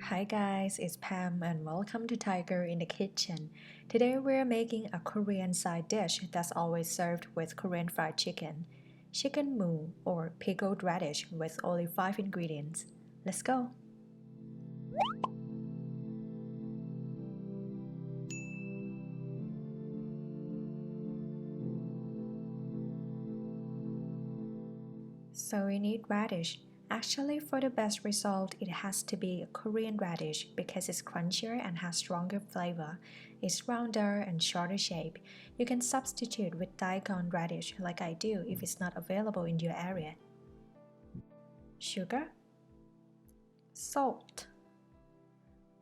Hi guys, it's Pam and welcome to Tiger in the Kitchen. Today we're making a Korean side dish that's always served with Korean fried chicken. Chicken mu or pickled radish with only 5 ingredients. Let's go! So we need radish. Actually, for the best result, it has to be a Korean radish because it's crunchier and has stronger flavor. It's rounder and shorter shape. You can substitute with Daikon Radish like I do if it's not available in your area. Sugar, salt,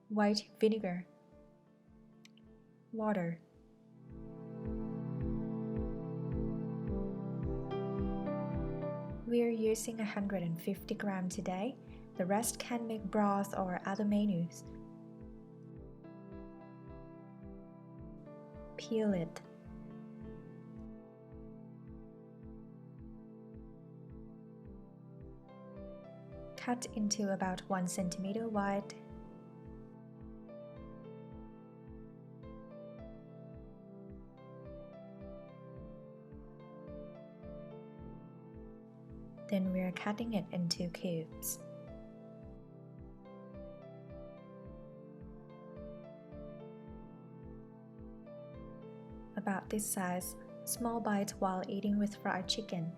white vinegar, water. We are using 150 grams today. The rest can make broth or other menus. Peel it. Cut into about 1 centimeter wide. Then we are cutting it into cubes. About this size, small bites while eating with fried chicken.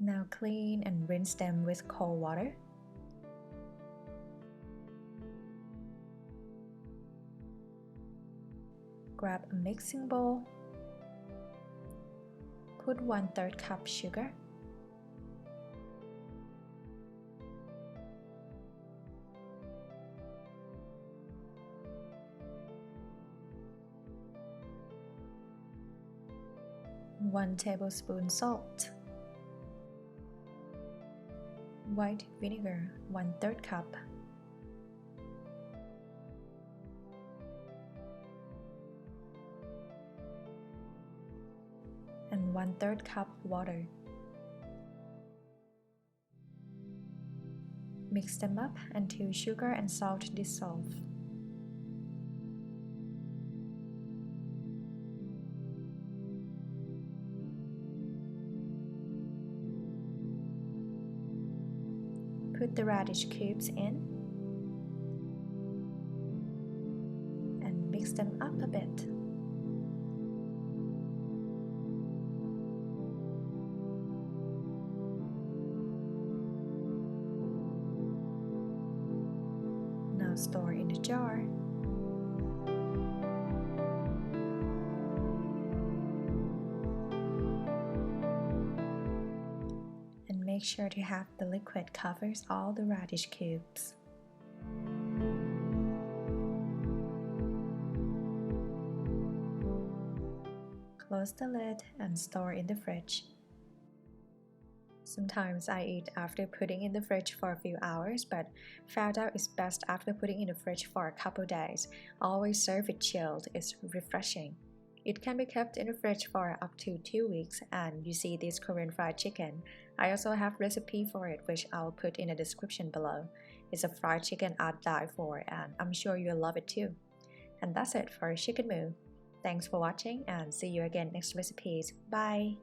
Now clean and rinse them with cold water. Grab a mixing bowl. Put 1/3 cup sugar. One tablespoon salt. White vinegar, 1/3 cup. And 1/3 cup water. Mix them up until sugar and salt dissolve. Put the radish cubes in and mix them up a bit. Now store in a jar. Make sure to have the liquid covers all the radish cubes. Close the lid and store in the fridge. Sometimes I eat after putting in the fridge for a few hours, but found out it's best after putting in the fridge for a couple days. Always serve it chilled, it's refreshing. It can be kept in the fridge for up to 2 weeks, and you see this Korean fried chicken. I also have recipe for it which I'll put in the description below. It's a fried chicken I'd die for, and I'm sure you'll love it too. And that's it for chicken mu. Thanks for watching and see you again next recipes. Bye!